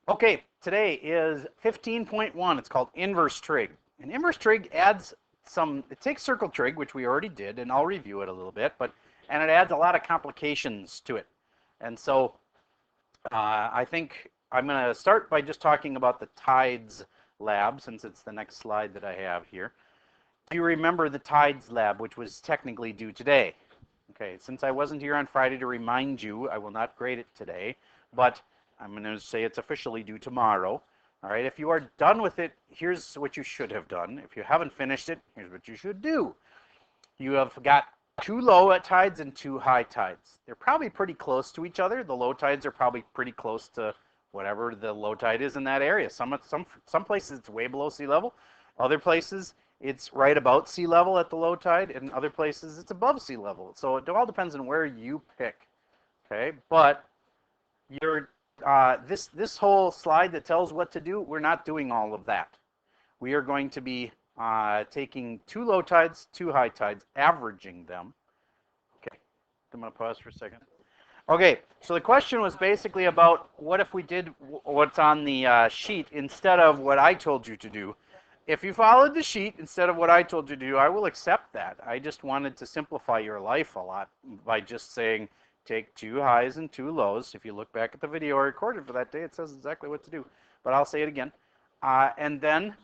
Okay, today is 15.1. It's called inverse trig. And inverse trig adds it takes circle trig, which we already did, and I'll review it a little bit, and it adds a lot of complications to it. And so I think I'm going to start by just talking about the tides lab, since it's the next slide that I have here. Do you remember the tides lab, which was technically due today? Okay, since I wasn't here on Friday to remind you, I will not grade it today, but I'm going to say it's officially due tomorrow. All right, if you are done with it, here's what you should have done. If you haven't finished it, here's what you should do. You have got 2 low tides and 2 high tides. They're probably pretty close to each other. The low tides are probably pretty close to whatever the low tide is in that area. Some places it's way below sea level. Other places it's right about sea level at the low tide, and other places it's above sea level. So it all depends on where you pick. Okay, but this whole slide that tells what to do, we're not doing all of that. We are going to be taking 2 low tides, 2 high tides, averaging them. Okay, I'm going to pause for a second. Okay, so the question was basically about what if we did what's on the sheet instead of what I told you to do. If you followed the sheet instead of what I told you to do, I will accept that. I just wanted to simplify your life a lot by just saying take 2 highs and 2 lows. If you look back at the video I recorded for that day, it says exactly what to do. But I'll say it again. And then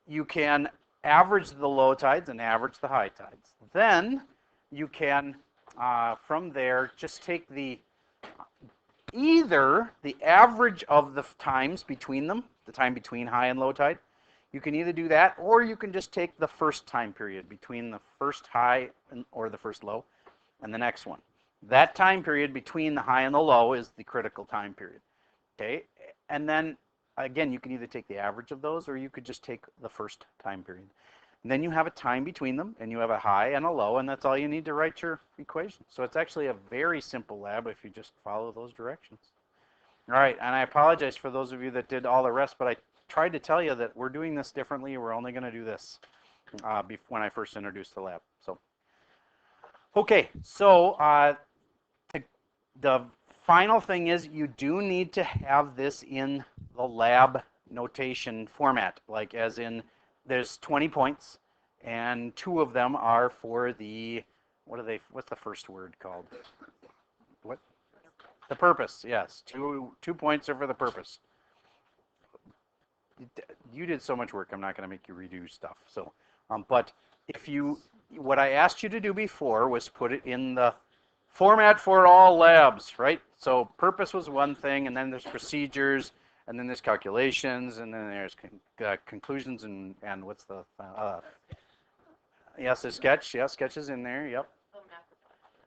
you can average the low tides and average the high tides. Then you can, from there, just take either the average of the times between them, the time between high and low tide. You can either do that, or you can just take the first time period between the first high or the first low and the next one. That time period between the high and the low is the critical time period. Okay, and then again, you can either take the average of those, or you could just take the first time period. And then you have a time between them, and you have a high and a low, and that's all you need to write your equation. So it's actually a very simple lab if you just follow those directions. All right, and I apologize for those of you that did all the rest, but I tried to tell you that we're doing this differently. We're only going to do this when I first introduced the lab. So, okay, so the final thing is you do need to have this in the lab notation format, like as in there's 20 points, and 2 of them are for the, what's the first word called? What? The purpose, yes. 2 points are for the purpose. You did so much work, I'm not going to make you redo stuff. So, but what I asked you to do before was put it in the format for all labs, right? So purpose was one thing, and then there's procedures, and then there's calculations, and then there's conclusions, and what's the, yes, a sketch, yes, sketches in there, yep.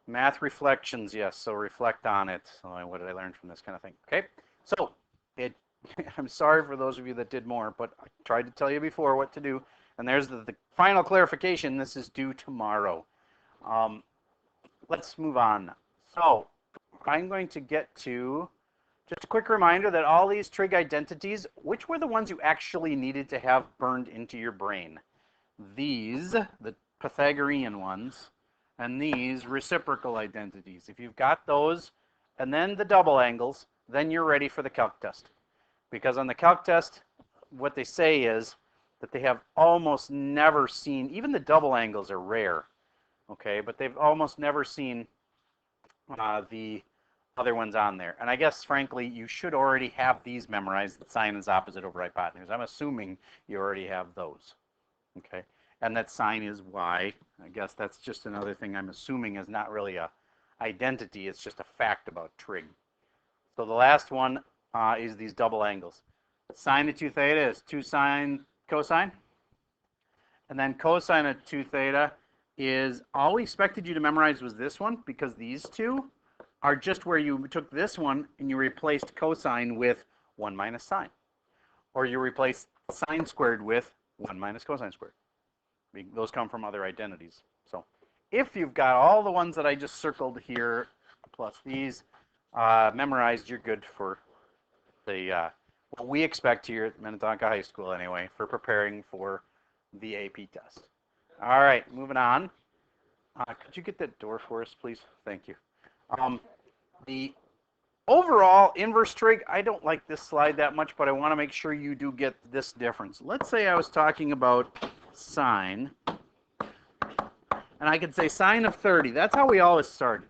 Math reflections, yes, so reflect on it. So what did I learn from this kind of thing? Okay, so I'm sorry for those of you that did more, but I tried to tell you before what to do. And there's the final clarification. This is due tomorrow. Let's move on. So I'm going to get to just a quick reminder that all these trig identities, which were the ones you actually needed to have burned into your brain? These, the Pythagorean ones, and these reciprocal identities. If you've got those, and then the double angles, then you're ready for the calc test. Because on the calc test, what they say is that they have almost never seen, even the double angles are rare, okay, but they've almost never seen the other ones on there. And I guess, frankly, you should already have these memorized, that sine is opposite over hypotenuse. I'm assuming you already have those, okay? And that sine is y. I guess that's just another thing I'm assuming is not really a identity, it's just a fact about trig. So the last one is these double angles. Sine of 2 theta is 2 sine cosine. And then cosine of 2 theta is, all we expected you to memorize was this one, because these two are just where you took this one and you replaced cosine with 1 minus sine. Or you replaced sine squared with 1 minus cosine squared. Those come from other identities. So if you've got all the ones that I just circled here, plus these, memorized, you're good for the what we expect here at Minnetonka High School anyway, for preparing for the AP test. All right, moving on. Could you get that door for us, please? Thank you. overall, inverse trig, I don't like this slide that much, but I want to make sure you do get this difference. Let's say I was talking about sine, and I could say sine of 30. That's how we always started.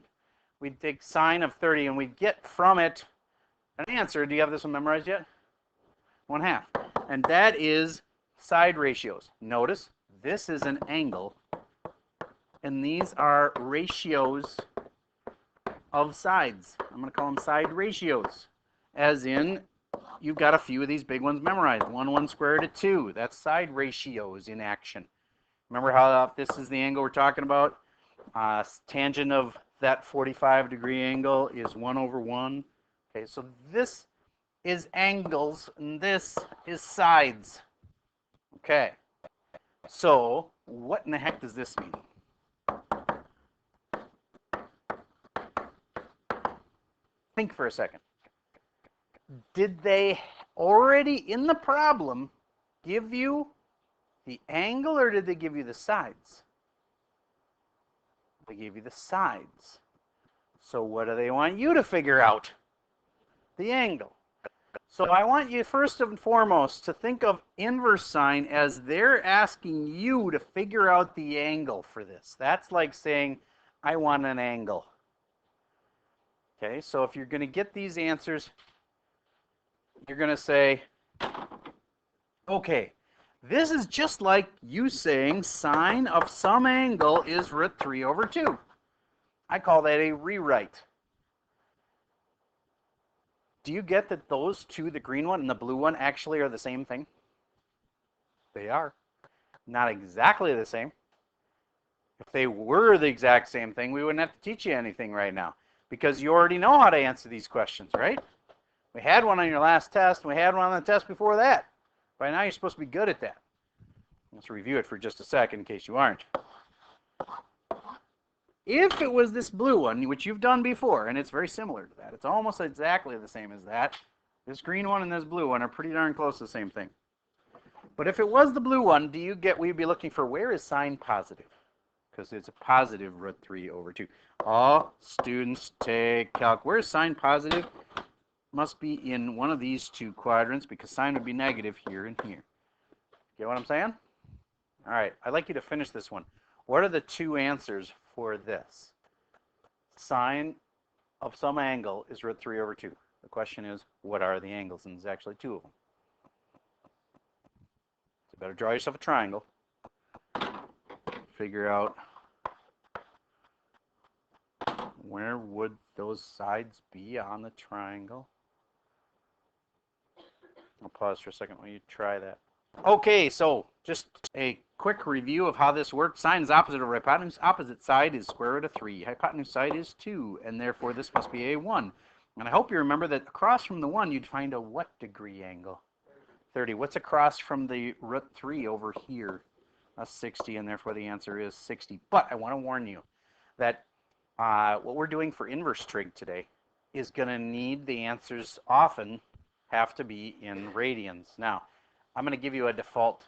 We'd take sine of 30, and we'd get from it an answer. Do you have this one memorized yet? 1/2. And that is side ratios. Notice, this is an angle, and these are ratios of sides. I'm going to call them side ratios, as in you've got a few of these big ones memorized. 1 square root of 2. That's side ratios in action. Remember how if this is the angle we're talking about? Tangent of that 45-degree angle is 1/1. Okay, so this is angles, and this is sides. Okay, so what in the heck does this mean? Think for a second. Did they already in the problem give you the angle, or did they give you the sides? They gave you the sides. So what do they want you to figure out? The angle. So I want you first and foremost to think of inverse sine as they're asking you to figure out the angle for this. That's like saying, I want an angle. Okay, so if you're going to get these answers, you're going to say, okay, this is just like you saying sine of some angle is √3/2. I call that a rewrite. Do you get that those two, the green one and the blue one, actually are the same thing? They are. Not exactly the same. If they were the exact same thing, we wouldn't have to teach you anything right now, because you already know how to answer these questions, right? We had one on your last test, and we had one on the test before that. By now, you're supposed to be good at that. Let's review it for just a second in case you aren't. If it was this blue one, which you've done before, and it's very similar to that, it's almost exactly the same as that. This green one and this blue one are pretty darn close to the same thing. But if it was the blue one, we'd be looking for, where is sine positive? Because it's a positive √3/2. All students take calc. Where's sine positive? Must be in one of these two quadrants, because sine would be negative here and here. Get what I'm saying? All right, I'd like you to finish this one. What are the two answers for this? Sine of some angle is √3/2. The question is, what are the angles? And there's actually two of them. So you better draw yourself a triangle. Figure out where would those sides be on the triangle. I'll pause for a second while you try that. Okay, so just a quick review of how this works. Sine is opposite of hypotenuse. Opposite side is square root of 3. Hypotenuse side is 2, and therefore this must be a 1. And I hope you remember that across from the 1, you'd find a what degree angle? 30. What's across from the √3 over here? A 60, and therefore the answer is 60. But I want to warn you that what we're doing for inverse trig today is going to need the answers often have to be in radians. Now, I'm going to give you a default.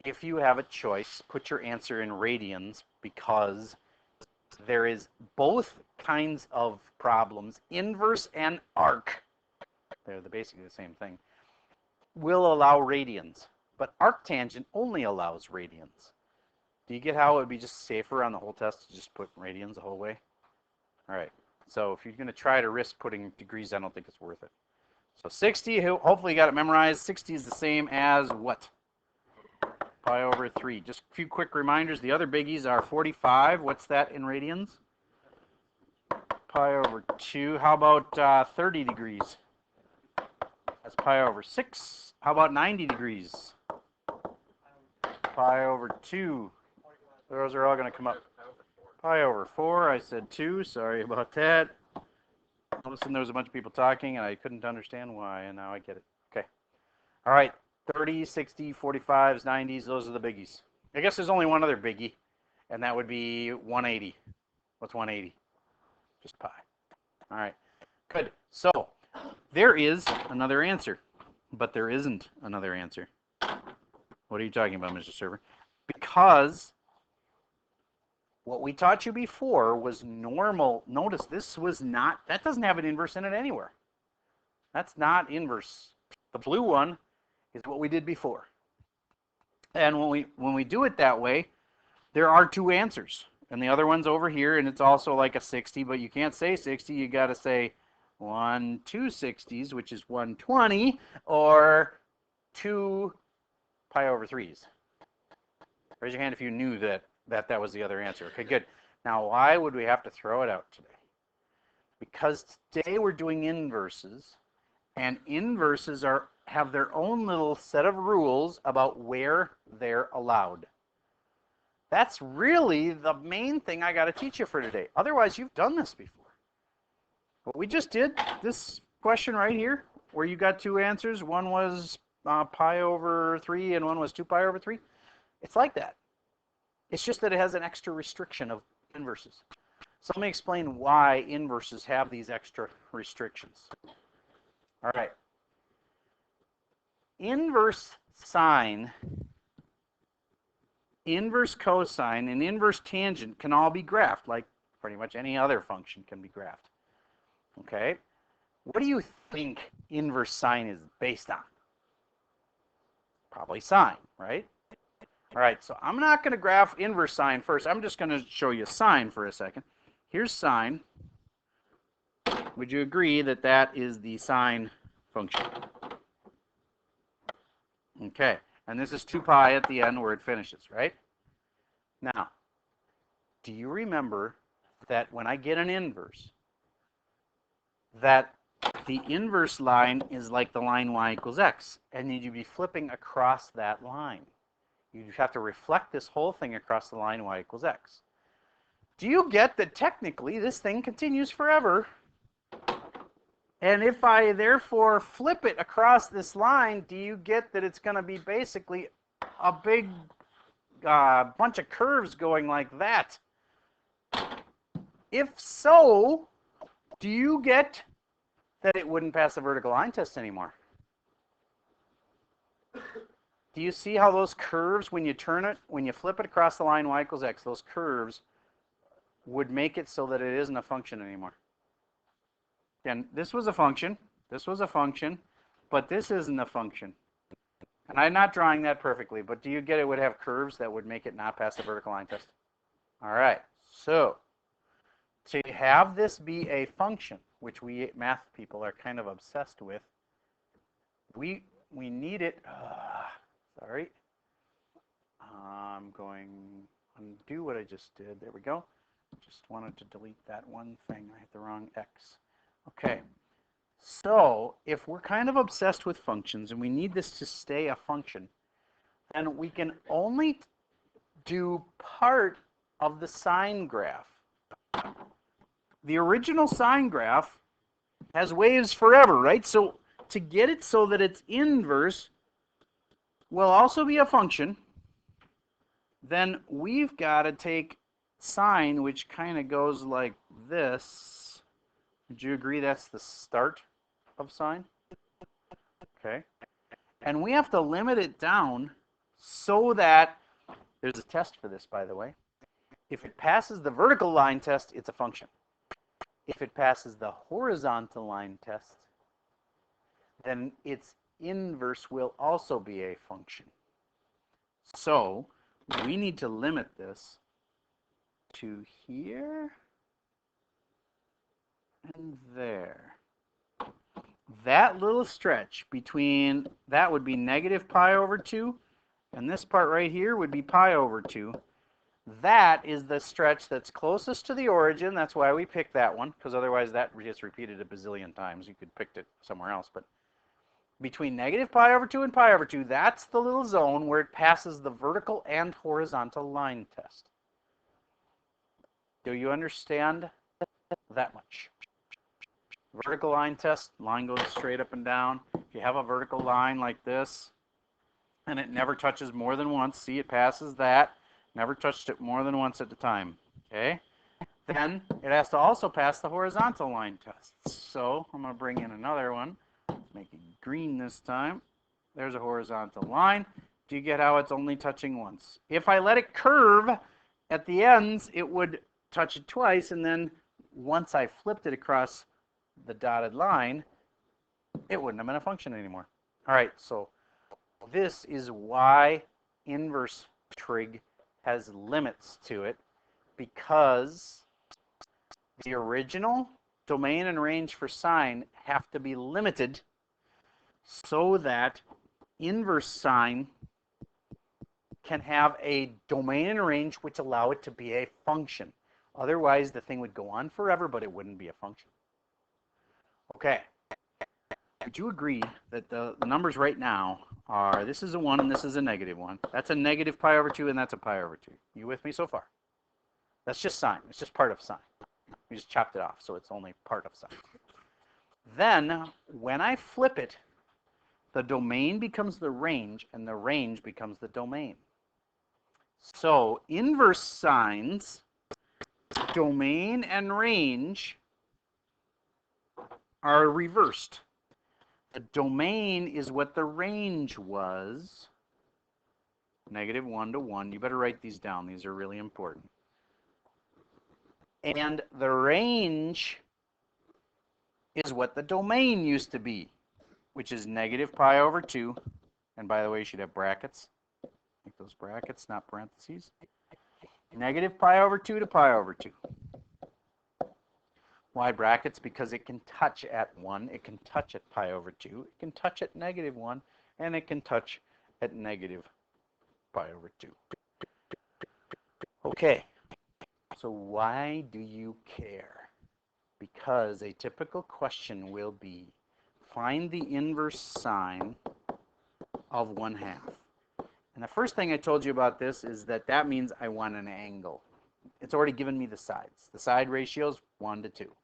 If you have a choice, put your answer in radians, because there is both kinds of problems, inverse and arc. They're basically the same thing. Will allow radians, but arctangent only allows radians. Do you get how it would be just safer on the whole test to just put radians the whole way? All right. So if you're going to try to risk putting degrees, I don't think it's worth it. So 60, hopefully you got it memorized. 60 is the same as what? Pi over 3. Just a few quick reminders. The other biggies are 45. What's that in radians? Pi over 2. How about 30 degrees? That's pi over 6. How about 90 degrees? Pi over 2. Those are all going to come up. Pi over 4. I said 2. Sorry about that. All of a sudden there was a bunch of people talking, and I couldn't understand why, and now I get it. Okay. All right. 30, 60, 45s, 90s, those are the biggies. I guess there's only one other biggie, and that would be 180. What's 180? Just pi. All right. Good. So there is another answer, but there isn't another answer. What are you talking about, Mr. Server? Because What we taught you before was normal. Notice this was not, that doesn't have an inverse in it anywhere. That's not inverse. The blue one is what we did before. And when we do it that way, there are two answers. And the other one's over here, and it's also like a 60, but you can't say 60. You got to say 1 2/60s, which is 120, or 2 pi over 3s. Raise your hand if you knew that was the other answer. Okay, good. Now, why would we have to throw it out today? Because today we're doing inverses, and inverses have their own little set of rules about where they're allowed. That's really the main thing I got to teach you for today. Otherwise, you've done this before. What we just did, this question right here, where you got two answers, one was pi over 3 and one was 2 pi over 3, it's like that. It's just that it has an extra restriction of inverses. So let me explain why inverses have these extra restrictions. All right. Inverse sine, inverse cosine, and inverse tangent can all be graphed, like pretty much any other function can be graphed. Okay? What do you think inverse sine is based on? Probably sine, right? All right, so I'm not going to graph inverse sine first. I'm just going to show you sine for a second. Here's sine. Would you agree that that is the sine function? Okay, and this is 2 pi at the end where it finishes, right? Now, do you remember that when I get an inverse, that the inverse line is like the line y equals x, and you'd be flipping across that line. You have to reflect this whole thing across the line y equals x. Do you get that technically this thing continues forever? And if I therefore flip it across this line, do you get that it's going to be basically a big bunch of curves going like that? If so, do you get that it wouldn't pass the vertical line test anymore? Do you see how those curves, when you turn it, when you flip it across the line y equals x, those curves would make it so that it isn't a function anymore? Again, this was a function, but this isn't a function. And I'm not drawing that perfectly, but do you get it would have curves that would make it not pass the vertical line test? All right, so to have this be a function, which we math people are kind of obsessed with, we need it, sorry, I'm going to undo what I just did. There we go. Just wanted to delete that one thing. I hit the wrong X. Okay, so if we're kind of obsessed with functions and we need this to stay a function, then we can only do part of the sine graph. The original sine graph has waves forever, right? So to get it so that it's inverse will also be a function, then we've got to take sine, which kind of goes like this. Would you agree that's the start of sine? Okay. And we have to limit it down so that, there's a test for this, by the way. If it passes the vertical line test, it's a function. If it passes the horizontal line test, then its inverse will also be a function. So we need to limit this to here and there. That little stretch between, that would be negative pi over 2, and this part right here would be pi over 2. That is the stretch that's closest to the origin. That's why we picked that one, because otherwise that gets repeated a bazillion times. You could pick it somewhere else. But between negative pi over 2 and pi over 2, that's the little zone where it passes the vertical and horizontal line test. Do you understand that much? Vertical line test, line goes straight up and down. If you have a vertical line like this, and it never touches more than once, see, it passes that, never touched it more than once at a time, okay? Then it has to also pass the horizontal line test. So I'm going to bring in another one, make it green this time. There's a horizontal line. Do you get how it's only touching once? If I let it curve, at the ends, it would touch it twice, and then once I flipped it across the dotted line, it wouldn't have been a function anymore. All right, so this is why inverse trig has limits to it, because the original domain and range for sine have to be limited so that inverse sine can have a domain and range which allow it to be a function. Otherwise, the thing would go on forever, but it wouldn't be a function. Okay. Would you agree that the numbers right now are, this is a 1 and this is a negative 1. That's a negative pi over 2 and that's a pi over 2. You with me so far? That's just sine. It's just part of sine. We just chopped it off, so it's only part of sine. Then, when I flip it, the domain becomes the range and the range becomes the domain. So, inverse sines, domain and range are reversed. The domain is what the range was, negative 1 to 1. You better write these down. These are really important. And the range is what the domain used to be, which is negative pi over 2. And by the way, you should have brackets. Make those brackets, not parentheses. Negative pi over 2 to pi over 2. Why brackets? Because it can touch at 1, it can touch at pi over 2, it can touch at negative 1, and it can touch at negative pi over 2. Okay, so why do you care? Because a typical question will be, find the inverse sine of 1/2. And the first thing I told you about this is that means I want an angle. It's already given me the sides. The side ratio is 1 to 2.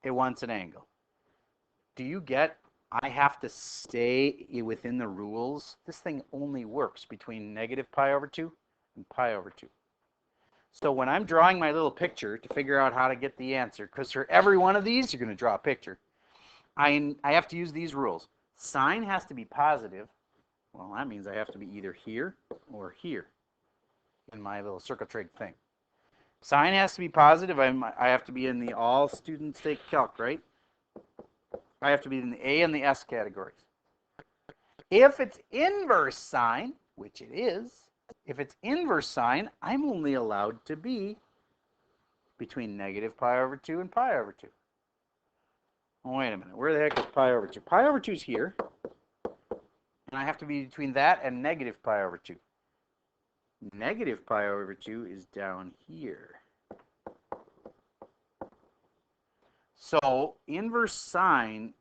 It wants an angle. Do you get, I have to stay within the rules? This thing only works between negative pi over 2 and pi over 2. So when I'm drawing my little picture to figure out how to get the answer, because for every one of these, you're going to draw a picture, I have to use these rules. Sine has to be positive. Well, that means I have to be either here or here in my little circle trig thing. Sine has to be positive. I have to be in the all students take calc, right? I have to be in the A and the S categories. If it's inverse sine, which it is, if it's inverse sine, I'm only allowed to be between negative pi over 2 and pi over 2. Oh, wait a minute. Where the heck is pi over 2? Pi over 2 is here. And I have to be between that and negative pi over 2. Negative pi over 2 is down here. So inverse sine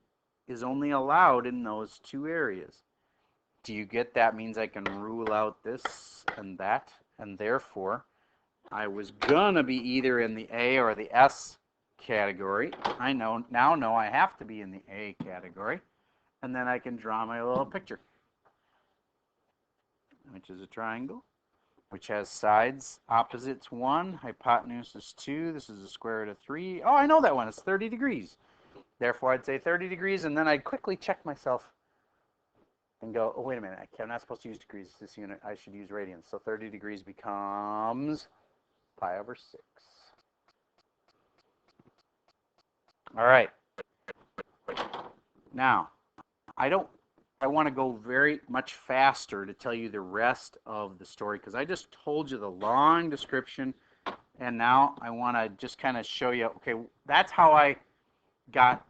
is only allowed in those two areas. Do you get that means I can rule out this and that, and therefore I was gonna be either in the A or the S category. I now know I have to be in the A category, and then I can draw my little picture, which is a triangle, which has sides, opposites 1, hypotenuse is 2, this is the square root of 3. Oh, I know that one, it's 30 degrees. Therefore, I'd say 30 degrees, and then I'd quickly check myself and go, oh, wait a minute, I'm not supposed to use degrees, this unit, I should use radians. So 30 degrees becomes pi over 6. All right. Now, I want to go very much faster to tell you the rest of the story, because I just told you the long description, and now I want to just kind of show you, okay, that's how I got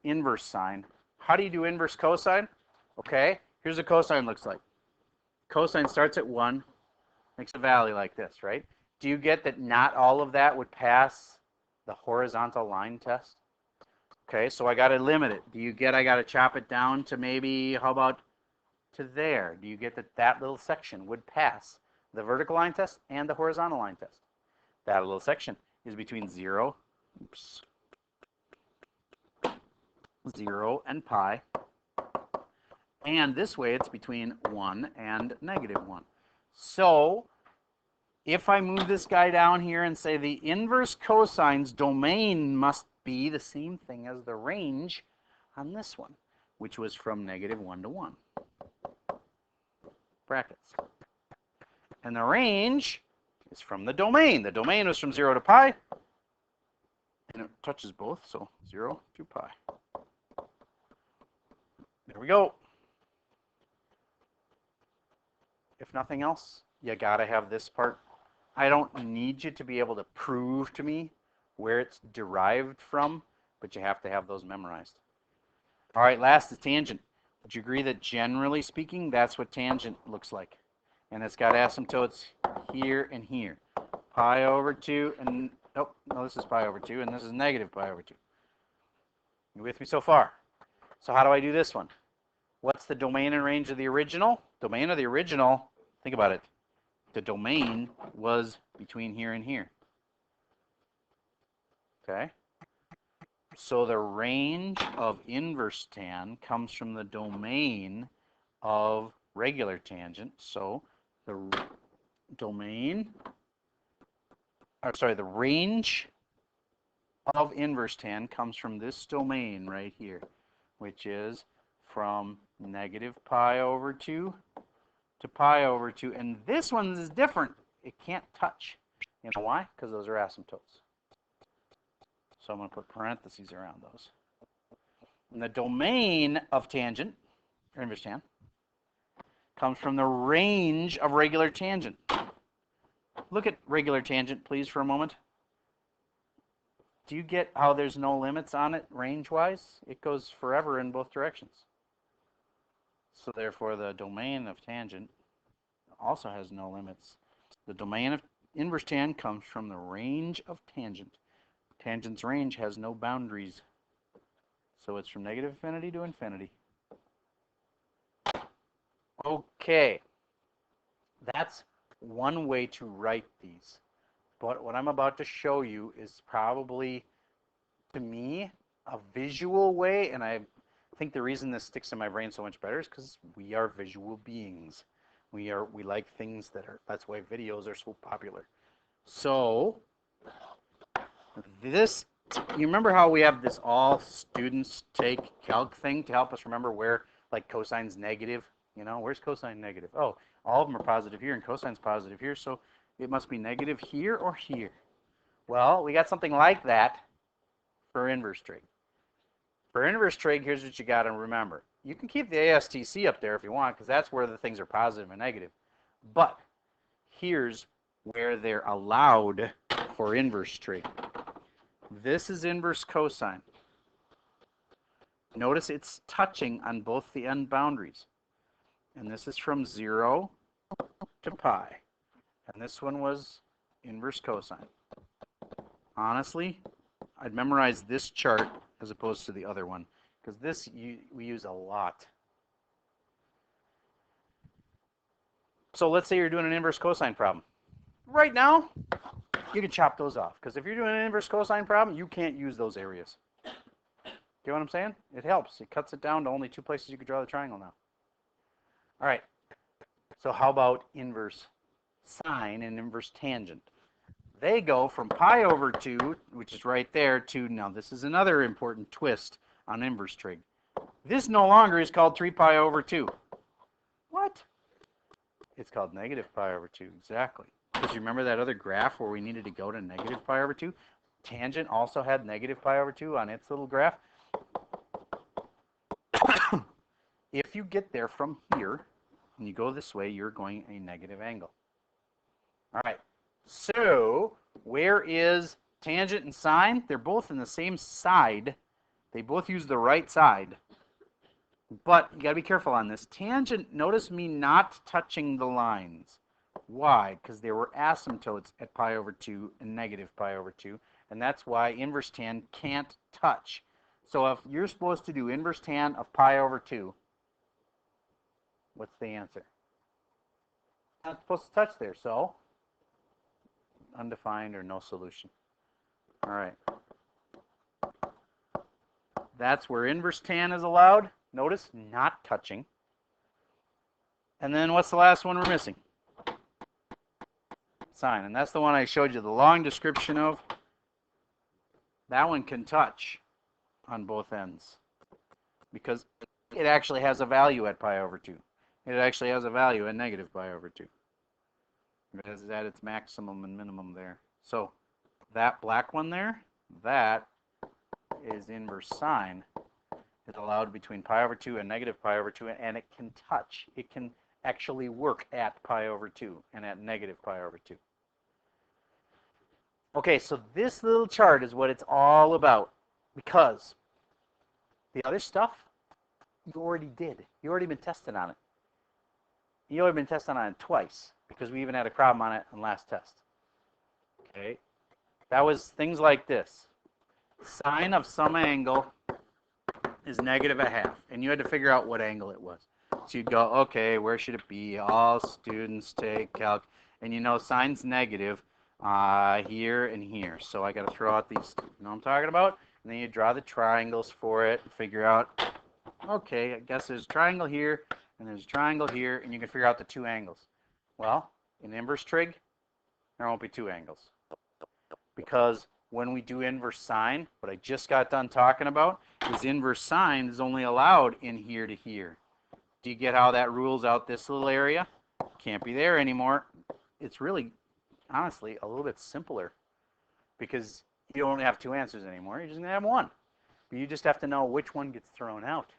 inverse sine. How do you do inverse cosine? Okay, here's what cosine looks like. Cosine starts at 1, makes a valley like this, right? Do you get that not all of that would pass the horizontal line test? Okay, so I got to limit it. Do you get I got to chop it down to maybe, how about to there? Do you get that little section would pass the vertical line test and the horizontal line test? That little section is between 0 and pi. And this way it's between 1 and negative 1. So if I move this guy down here and say the inverse cosine's domain must be the same thing as the range on this one, which was from negative 1 to 1. Brackets. And the range is from the domain. The domain was from 0 to pi, and it touches both, so 0 to pi. There we go. If nothing else, you gotta have this part. I don't need you to be able to prove to me where it's derived from, but you have to have those memorized. All right, last is tangent. Would you agree that generally speaking, that's what tangent looks like? And it's got asymptotes here and here. Pi over 2, and nope, no, this is pi over 2, and this is negative pi over 2. You with me so far? So how do I do this one? What's the domain and range of the original? Domain of the original, think about it. The domain was between here and here. Okay? So the range of inverse tan comes from the domain of regular tangent. So the the range of inverse tan comes from this domain right here, which is from negative pi over 2 to pi over 2. And this one is different. It can't touch. You know why? Because those are asymptotes. So I'm going to put parentheses around those. And the domain of tangent, or inverse tan, comes from the range of regular tangent. Look at regular tangent, please, for a moment. Do you get how there's no limits on it range-wise? It goes forever in both directions. So therefore, the domain of tangent also has no limits. The domain of inverse tan comes from the range of tangent. Tangent's range has no boundaries. So it's from negative infinity to infinity. Okay. That's one way to write these. But what I'm about to show you is probably, to me, a visual way, and I think the reason this sticks in my brain so much better is because we are visual beings. We like things that's why videos are so popular. So this, you remember how we have this all students take calc thing to help us remember where, like, cosine's negative? You know, where's cosine negative? Oh, all of them are positive here and cosine's positive here, so it must be negative here or here. Well, we got something like that for inverse trig. For inverse trig, here's what you got to remember. You can keep the ASTC up there if you want, because that's where the things are positive and negative. But here's where they're allowed for inverse trig. This is inverse cosine. Notice it's touching on both the end boundaries. And this is from 0 to pi. And this one was inverse cosine. Honestly, I'd memorize this chart as opposed to the other one, because this we use a lot. So let's say you're doing an inverse cosine problem. Right now, you can chop those off, because if you're doing an inverse cosine problem, you can't use those areas. Get what I'm saying? It helps. It cuts it down to only 2 places you could draw the triangle now. All right. So how about inverse sine and inverse tangent? They go from pi over 2, which is right there, to, now this is another important twist on inverse trig. This no longer is called 3 pi over 2. What? It's called negative pi over 2, exactly. Because you remember that other graph where we needed to go to negative pi over 2? Tangent also had negative pi over 2 on its little graph. If you get there from here, and you go this way, you're going a negative angle. All right. So where is tangent and sine? They're both in the same side. They both use the right side. But you got to be careful on this. Tangent, notice me not touching the lines. Why? Because there were asymptotes at pi over 2 and negative pi over 2. And that's why inverse tan can't touch. So if you're supposed to do inverse tan of pi over 2, what's the answer? Not supposed to touch there, so undefined or no solution. All right. That's where inverse tan is allowed. Notice, not touching. And then what's the last one we're missing? Sine. And that's the one I showed you the long description of. That one can touch on both ends because it actually has a value at pi over 2. It actually has a value at negative pi over 2. It is at its maximum and minimum there. So that black one there, that is inverse sine. Is allowed between pi over 2 and negative pi over 2, and it can touch. It can actually work at pi over 2 and at negative pi over 2. Okay, so this little chart is what it's all about, because the other stuff you already did. You already been tested on it. You already been tested on it twice, because we even had a problem on it in last test. Okay, that was things like this. Sine of some angle is negative a half, and you had to figure out what angle it was. So you'd go, okay, where should it be? All students take calc, and you know sine's negative here and here. So I got to throw out these, you know what I'm talking about? And then you draw the triangles for it and figure out, okay, I guess there's a triangle here and there's a triangle here, and you can figure out the two angles. Well, in inverse trig, there won't be two angles, because when we do inverse sine, what I just got done talking about is inverse sine is only allowed in here to here. Do you get how that rules out this little area? Can't be there anymore. It's really, honestly, a little bit simpler, because you don't have two answers anymore. You're just going to have one. But you just have to know which one gets thrown out.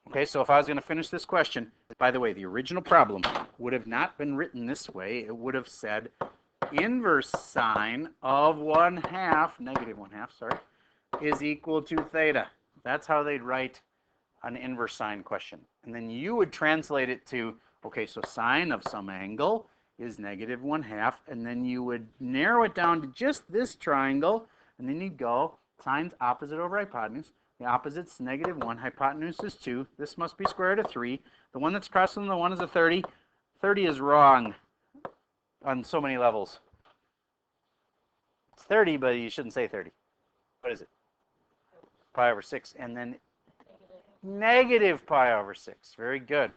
Okay, so if I was going to finish this question, by the way, the original problem would have not been written this way. It would have said inverse sine of negative 1/2, sorry, is equal to theta. That's how they'd write an inverse sine question. And then you would translate it to, okay, so sine of some angle is negative 1/2, and then you would narrow it down to just this triangle, and then you'd go, sine's opposite over hypotenuse. The opposite's negative 1, hypotenuse is 2. This must be square root of 3. The one that's crossing the 1 is a 30. 30 is wrong on so many levels. It's 30, but you shouldn't say 30. What is it? Pi over 6, and then negative pi over 6. Very good.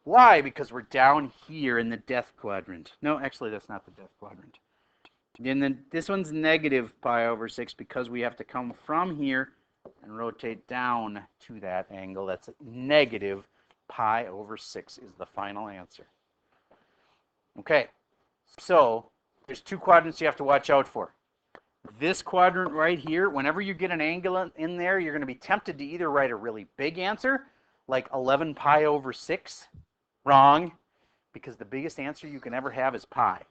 Why? Because we're down here in the death quadrant. No, actually, that's not the death quadrant. And then this one's negative pi over 6, because we have to come from here and rotate down to that angle. That's negative pi over 6 is the final answer. Okay, so there's two quadrants you have to watch out for. This quadrant right here, whenever you get an angle in there, you're going to be tempted to either write a really big answer, like 11 pi over 6. Wrong, because the biggest answer you can ever have is pi.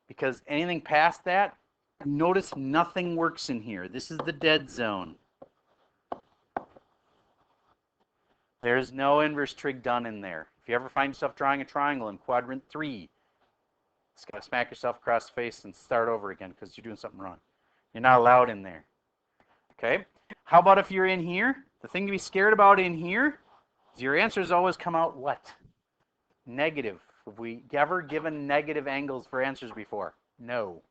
Because anything past that, notice nothing works in here. This is the dead zone. There's no inverse trig done in there. If you ever find yourself drawing a triangle in quadrant 3, just got to smack yourself across the face and start over again, because you're doing something wrong. You're not allowed in there. Okay? How about if you're in here? The thing to be scared about in here is your answers always come out what? Negative. Have we ever given negative angles for answers before? No.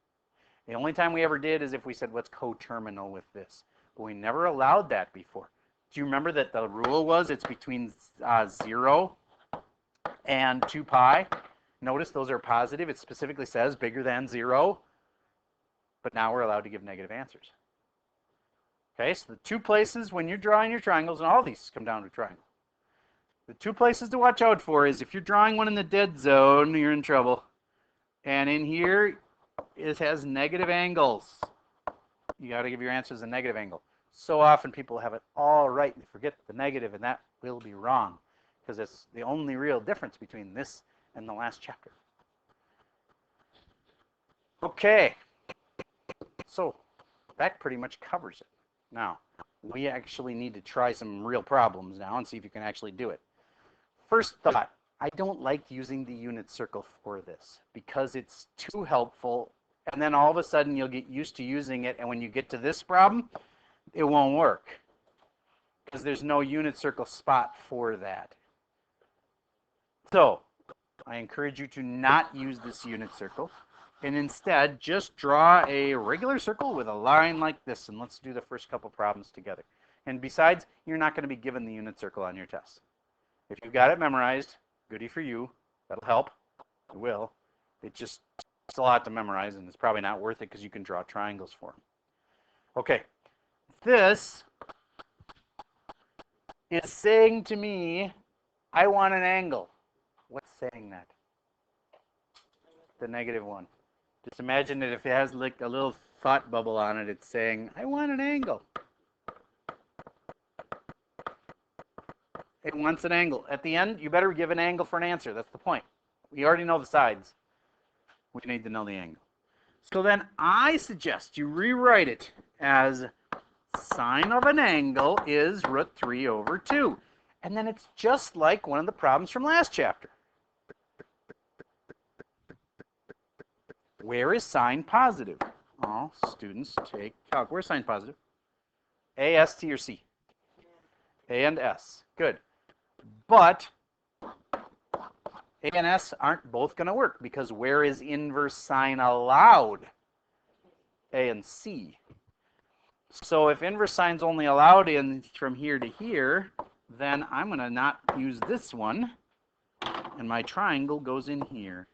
The only time we ever did is if we said what's coterminal with this. But we never allowed that before. Do you remember that the rule was it's between 0 and 2 pi? Notice those are positive. It specifically says bigger than 0. But now we're allowed to give negative answers. Okay, so the two places when you're drawing your triangles, and all these come down to triangle. The two places to watch out for is if you're drawing one in the dead zone, you're in trouble. And in here, it has negative angles. You got to give your answers a negative angle. So often people have it all right and forget the negative, and that will be wrong, because it's the only real difference between this and the last chapter. Okay, so that pretty much covers it. Now, we actually need to try some real problems now and see if you can actually do it. First thought, I don't like using the unit circle for this because it's too helpful, and then all of a sudden you'll get used to using it, and when you get to this problem, it won't work because there's no unit circle spot for that. So I encourage you to not use this unit circle, and instead just draw a regular circle with a line like this, and let's do the first couple problems together. And besides, you're not going to be given the unit circle on your test. If you've got it memorized, goody for you. That'll help. It will. It's a lot to memorize, and it's probably not worth it because you can draw triangles for them. Okay, this is saying to me I want an angle. What's saying that? The -1. Just imagine that if it has like a little thought bubble on it, it's saying, I want an angle. It wants an angle. At the end, you better give an angle for an answer. That's the point. We already know the sides. We need to know the angle. So then I suggest you rewrite it as sine of an angle is √3/2. And then it's just like one of the problems from last chapter. Where is sine positive? Oh, students take calc. Where's sine positive? A, S, T, or C? A and S. Good. But A and S aren't both going to work because where is inverse sine allowed? A and C. So if inverse sine's only allowed in from here to here, then I'm going to not use this one, and my triangle goes in here.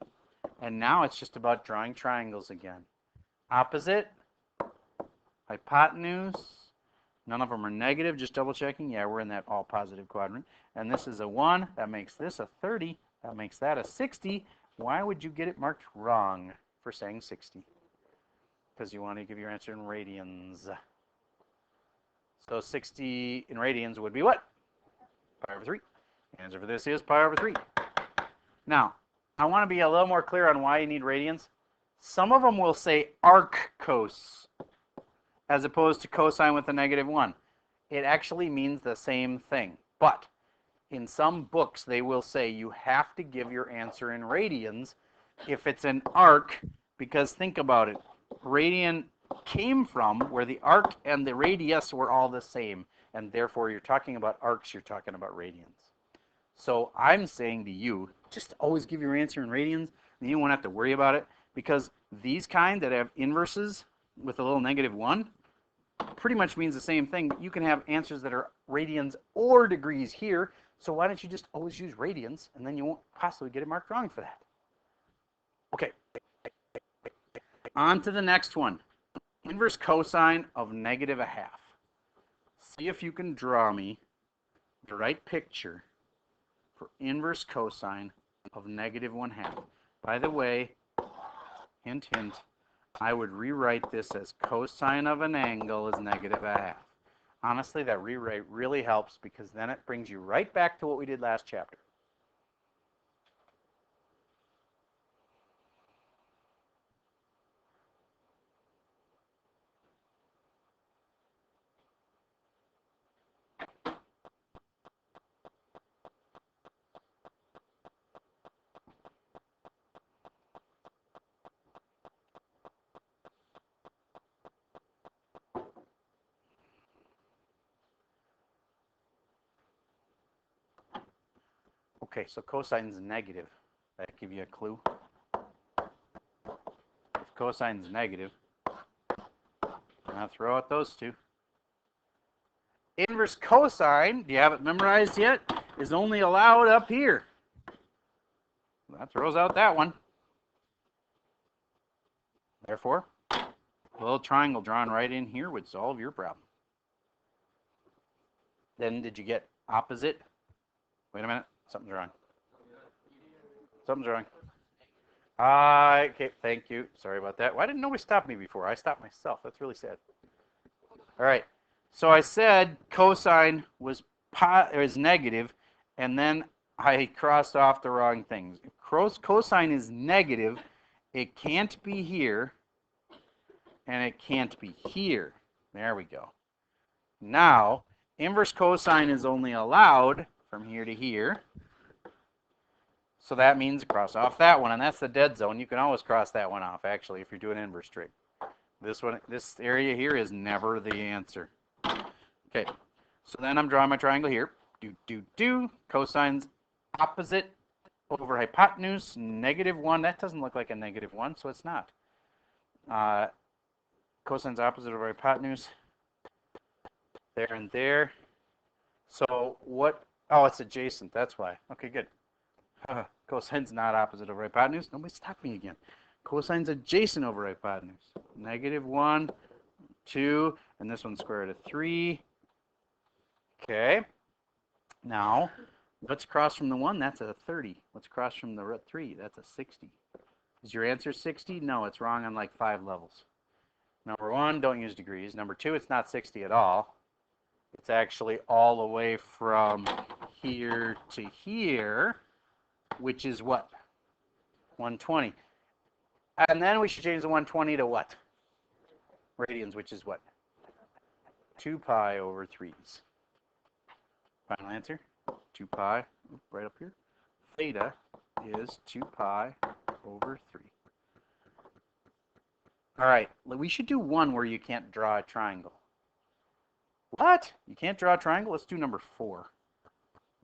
And now it's just about drawing triangles again. Opposite, hypotenuse, none of them are negative, just double checking. Yeah, we're in that all positive quadrant. And this is a 1, that makes this a 30, that makes that a 60. Why would you get it marked wrong for saying 60? Because you want to give your answer in radians. So 60 in radians would be what? Pi over 3. The answer for this is pi over 3. Now, I want to be a little more clear on why you need radians. Some of them will say arc cos as opposed to cosine with a -1. It actually means the same thing. But in some books, they will say you have to give your answer in radians if it's an arc, because think about it. Radian came from where the arc and the radius were all the same, and therefore you're talking about arcs, you're talking about radians. So I'm saying to you, just always give your answer in radians, and you won't have to worry about it, because these kind that have inverses with a little -1 pretty much means the same thing. You can have answers that are radians or degrees here, so why don't you just always use radians, and then you won't possibly get it marked wrong for that. Okay, on to the next one. Inverse cosine of -1/2. See if you can draw me the right picture for inverse cosine of -1/2. By the way, hint, hint, I would rewrite this as cosine of an angle is -1/2. Honestly, that rewrite really helps because then it brings you right back to what we did last chapter. Okay, so cosine's negative. That give you a clue? If cosine's negative, I'll throw out those two. Inverse cosine, do you have it memorized yet? Is only allowed up here. That throws out that one. Therefore, a little triangle drawn right in here would solve your problem. Then did you get opposite? Wait a minute, something's wrong. Something's wrong. Okay, thank you. Sorry about that. Why didn't nobody stop me before? I stopped myself. That's really sad. All right. So I said cosine was negative, and then I crossed off the wrong things. If cosine is negative, it can't be here, and it can't be here. There we go. Now, inverse cosine is only allowed from here to here. So that means cross off that one, and that's the dead zone. You can always cross that one off, actually, if you're doing inverse trig. This area here is never the answer. Okay, so then I'm drawing my triangle here. Cosine's opposite over hypotenuse, -1. That doesn't look like a -1, so it's not. Cosine's opposite over hypotenuse. There and there. So what? Oh, it's adjacent. That's why. Okay, good. Cosine's not opposite over hypotenuse. Nobody stop me again. Cosine's adjacent over hypotenuse. -1, 2, and this one's square root of 3. Okay. Now, What's across from the 1? That's a 30. What's across from the 3? That's a 60. Is your answer 60? No, it's wrong on like 5 levels. Number 1, don't use degrees. Number 2, it's not 60 at all. It's actually all the way from here to here, which is what? 120. And then we should change the 120 to what? Radians, which is what? 2 pi over 3s. Final answer, 2 pi, right up here. Theta is 2 pi over 3. All right, we should do one where you can't draw a triangle. What? You can't draw a triangle? Let's do number 4.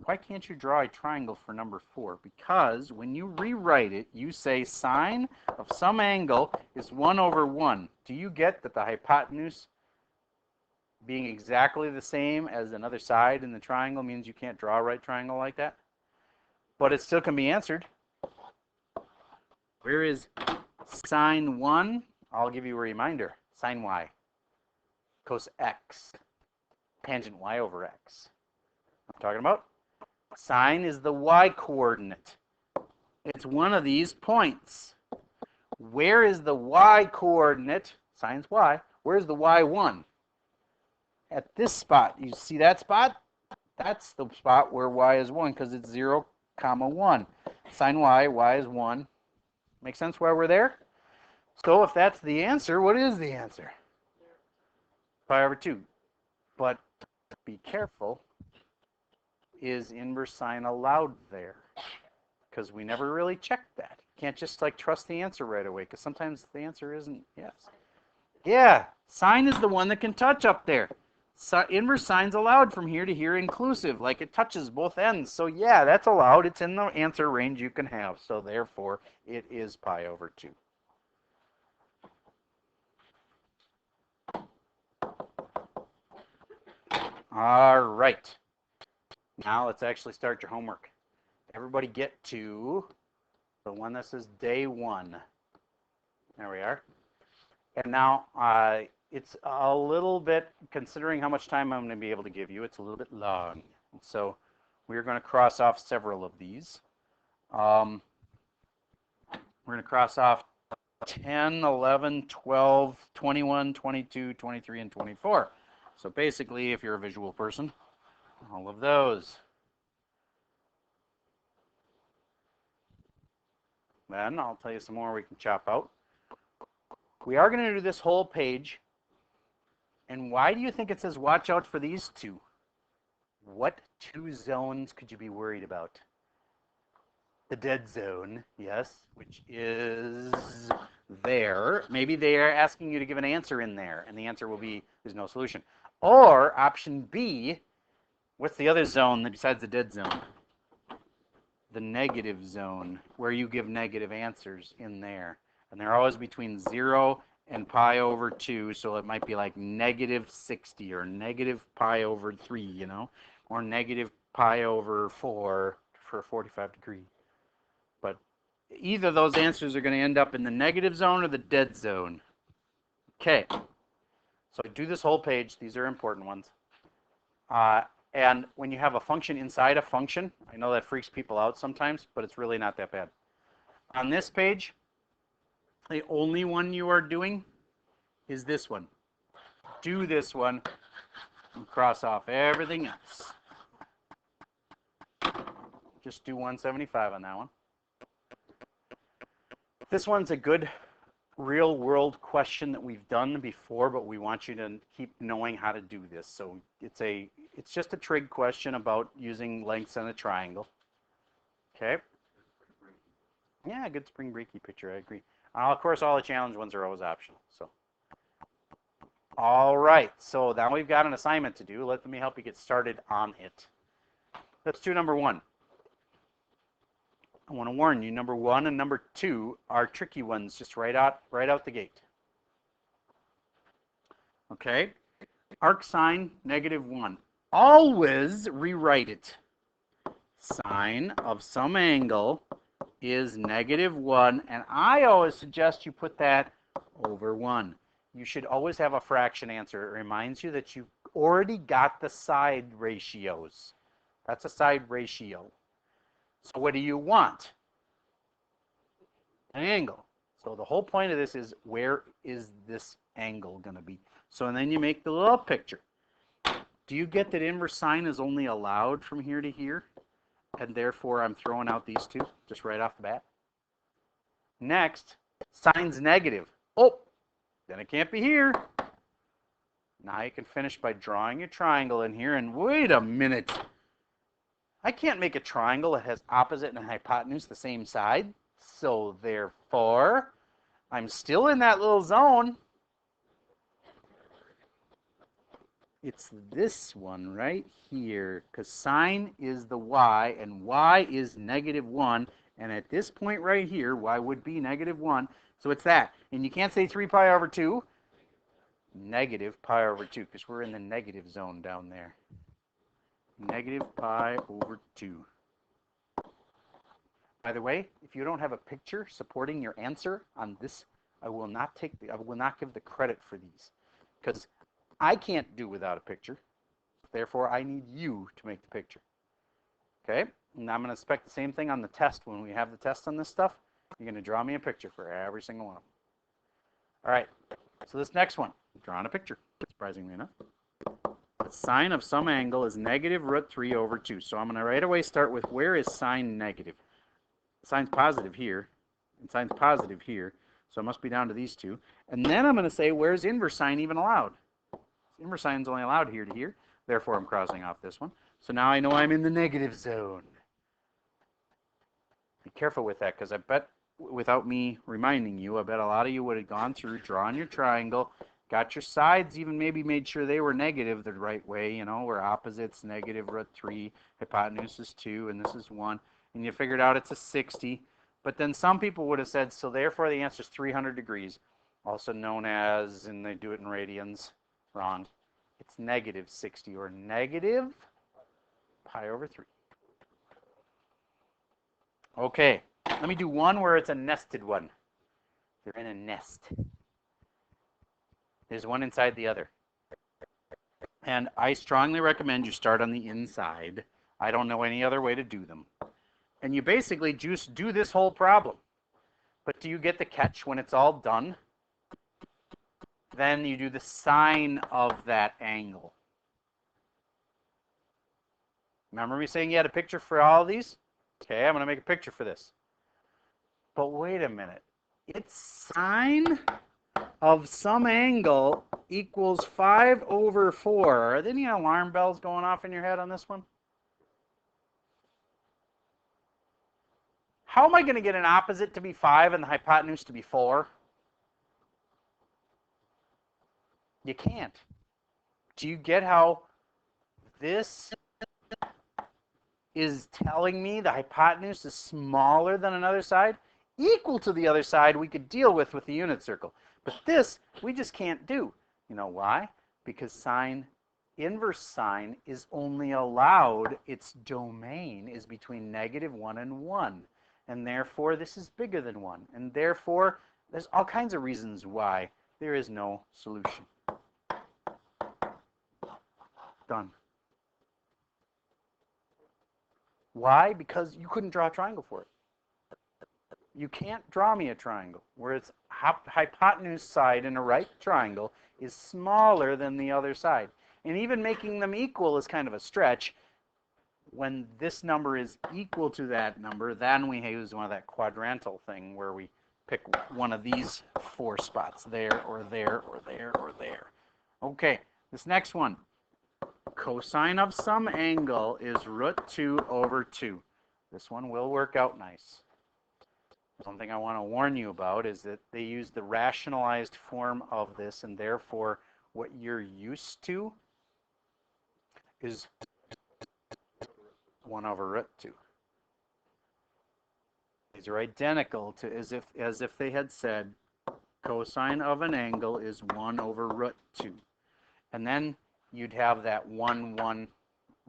Why can't you draw a triangle for number 4? Because when you rewrite it, you say sine of some angle is 1 over 1. Do you get that the hypotenuse being exactly the same as another side in the triangle means you can't draw a right triangle like that? But it still can be answered. Where is sine 1? I'll give you a reminder. Sine y. Cos x. Tangent y over x. I'm talking about? Sine is the y coordinate. It's one of these points. Where is the y coordinate? Sine's y. Where's the y1? At this spot. You see that spot? That's the spot where y is 1 because it's 0, 1. Sine y, y is 1. Make sense why we're there? So if that's the answer, what is the answer? Pi over 2. But be careful. Is inverse sine allowed there? Because we never really checked that. You can't just like trust the answer right away because sometimes the answer isn't yes. Yeah, sine is the one that can touch up there. So inverse sine's allowed from here to here inclusive, like it touches both ends. So yeah, that's allowed. It's in the answer range you can have. So therefore, it is pi over 2. All right. Now let's actually start your homework. Everybody get to the one that says day 1. There we are. And now it's a little bit, considering how much time I'm going to be able to give you, it's a little bit long. So we're going to cross off several of these. We're going to cross off 10, 11, 12, 21, 22, 23, and 24. So basically, if you're a visual person, all of those. Then I'll tell you some more we can chop out. We are going to do this whole page. And why do you think it says watch out for these two? What 2 zones could you be worried about? The dead zone, yes, which is there. Maybe they are asking you to give an answer in there, and the answer will be there's no solution. Or option B, what's the other zone besides the dead zone? The negative zone, where you give negative answers in there. And they're always between 0 and pi over 2, so it might be like negative 60 or negative pi over 3, you know, or negative pi over 4 for a 45 degree. But either of those answers are going to end up in the negative zone or the dead zone. Okay, so I do this whole page. These are important ones. And when you have a function inside a function, I know that freaks people out sometimes, but it's really not that bad. On this page, the only one you are doing is this one. Do this one and cross off everything else. Just do 175 on that one. This one's a good real world question that we've done before, but we want you to keep knowing how to do this. So it's just a trig question about using lengths in a triangle. Okay. Yeah, good spring breaky picture, I agree. Of course, all the challenge ones are always optional. So, all right. So now we've got an assignment to do. Let me help you get started on it. Let's do number 1. I want to warn you, number 1 and number 2 are tricky ones, just right out the gate. Okay. Arc sine -1. Always rewrite it. Sine of some angle is -1, and I always suggest you put that over 1. You should always have a fraction answer. It reminds you that you already got the side ratios. That's a side ratio. So what do you want? An angle. So the whole point of this is, where is this angle going to be? So and then you make the little picture. Do you get that inverse sine is only allowed from here to here? And therefore I'm throwing out these two just right off the bat. Next, sine's negative. Oh, then it can't be here. Now you can finish by drawing your triangle in here. And wait a minute. I can't make a triangle that has opposite and hypotenuse the same side. So therefore, I'm still in that little zone. It's this one right here, because sine is the y, and y is -1. And at this point right here, y would be -1. So it's that. And you can't say 3 pi over 2. Negative pi over 2, because we're in the negative zone down there. Negative pi over 2. By the way, if you don't have a picture supporting your answer on this, I will not give the credit for these, because I can't do without a picture. Therefore, I need you to make the picture. Okay? And I'm going to expect the same thing on the test. When we have the test on this stuff, you're going to draw me a picture for every single one of them. All right. So this next one, drawing a picture, surprisingly enough. The sine of some angle is -√3 over 2. So I'm going to right away start with, where is sine negative? Sine's positive here, and sine's positive here. So it must be down to these two. And then I'm going to say, where's inverse sine even allowed? Inverse sine is only allowed here to here. Therefore, I'm crossing off this one. So now I know I'm in the negative zone. Be careful with that, because I bet, without me reminding you, I bet a lot of you would have gone through, drawn your triangle, got your sides, even maybe made sure they were negative the right way, you know, where opposites -√3, hypotenuse is 2, and this is 1, and you figured out it's a 60. But then some people would have said, so therefore the answer is 300 degrees, also known as, and they do it in radians, wrong. It's -60, or negative pi over 3. Okay, let me do one where it's a nested one. They're in a nest. There's one inside the other. And I strongly recommend you start on the inside. I don't know any other way to do them. And you basically just do this whole problem. But do you get the catch? When it's all done, then you do the sine of that angle. Remember me saying you had a picture for all of these? Okay, I'm going to make a picture for this. But wait a minute. It's sine of some angle equals 5 over 4. Are there any alarm bells going off in your head on this one? How am I going to get an opposite to be 5 and the hypotenuse to be 4? You can't. Do you get how this is telling me the hypotenuse is smaller than another side? Equal to the other side we could deal with the unit circle. But this, we just can't do. You know why? Because sine, inverse sine, is only allowed, its domain is between -1 and 1. And therefore, this is bigger than 1. And therefore, there's all kinds of reasons why there is no solution. Done. Why? Because you couldn't draw a triangle for it. You can't draw me a triangle where its hypotenuse side in a right triangle is smaller than the other side. And even making them equal is kind of a stretch. When this number is equal to that number, then we use one of that quadrantal thing where we pick one of these 4 spots, there or there or there or there. Okay, this next one. Cosine of some angle is √2 over 2. This one will work out nice. Something I want to warn you about is that they use the rationalized form of this, and therefore what you're used to is 1 over √2. These are identical to as if they had said cosine of an angle is 1 over √2. And then you'd have that 1, 1,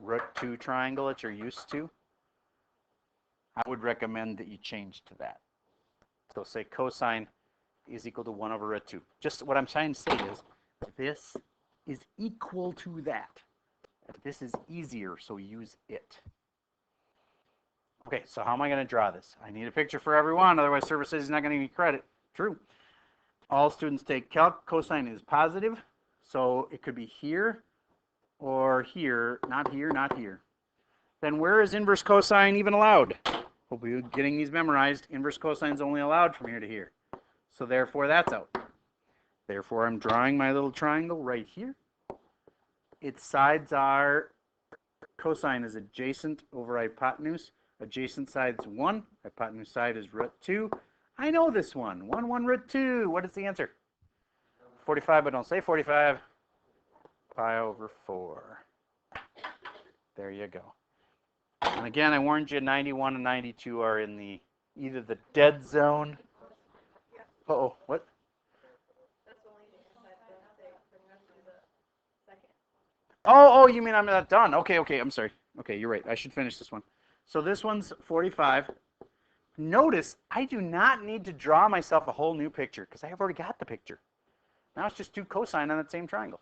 √2 triangle that you're used to. I would recommend that you change to that. So say cosine is equal to 1 over √2. Just what I'm trying to say is this is equal to that. This is easier, so use it. Okay, so how am I going to draw this? I need a picture for everyone, otherwise server says he's not going to give me credit. True. All students take calc. Cosine is positive, so it could be here or here, not here, not here. Then where is inverse cosine even allowed? Hopefully you're getting these memorized. Inverse cosine is only allowed from here to here. So therefore that's out. Therefore I'm drawing my little triangle right here. Its sides are, cosine is adjacent over hypotenuse. Adjacent side is 1. Hypotenuse side is root 2. I know this one. 1 root 2. What is the answer? 45, but don't say 45. Pi over 4. There you go. And again, I warned you, 91 and 92 are in the either the dead zone. Uh-oh, what? Oh, you mean I'm not done? Okay, I'm sorry. Okay, you're right. I should finish this one. So this one's 45. Notice I do not need to draw myself a whole new picture because I have already got the picture. Now it's just 2 cosine on that same triangle.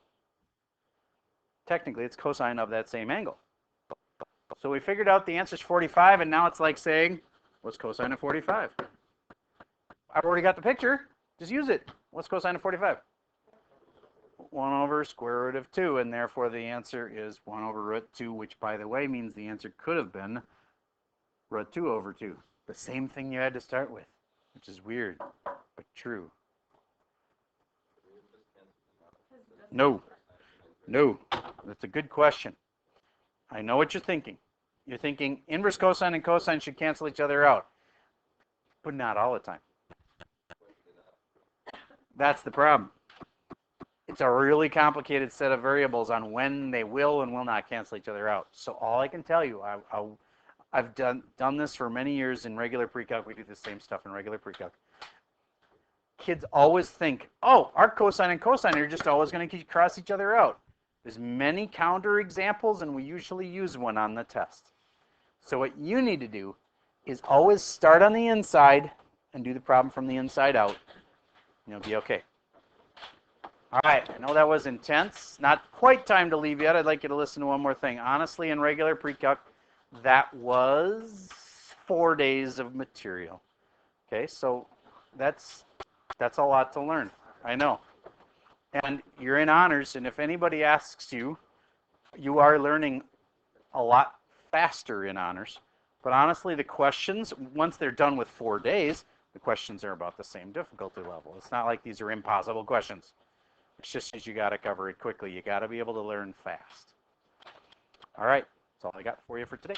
Technically, it's cosine of that same angle. So we figured out the answer is 45, and now it's like saying, what's cosine of 45? I've already got the picture. Just use it. What's cosine of 45? 1 over square root of 2, and therefore the answer is 1 over root 2, which, by the way, means the answer could have been root 2 over 2. The same thing you had to start with, which is weird, but true. No. That's a good question. I know what you're thinking. You're thinking inverse cosine and cosine should cancel each other out, but not all the time. That's the problem. It's a really complicated set of variables on when they will and will not cancel each other out. So all I can tell you, I've done this for many years in regular pre-calc. We do the same stuff in regular pre-calc. Kids always think, oh, arc cosine and cosine are just always going to cross each other out. There's many counter examples, and we usually use one on the test. So what you need to do is always start on the inside and do the problem from the inside out, and you'll be okay. All right, I know that was intense. Not quite time to leave yet. I'd like you to listen to one more thing. Honestly, in regular pre-calc, that was 4 days of material. Okay, so that's a lot to learn. I know. And you're in honors, and if anybody asks you, you are learning a lot faster in honors. But honestly, the questions, once they're done with 4 days, the questions are about the same difficulty level. It's not like these are impossible questions. It's just that you got to cover it quickly. You got to be able to learn fast. All right, that's all I got for you for today.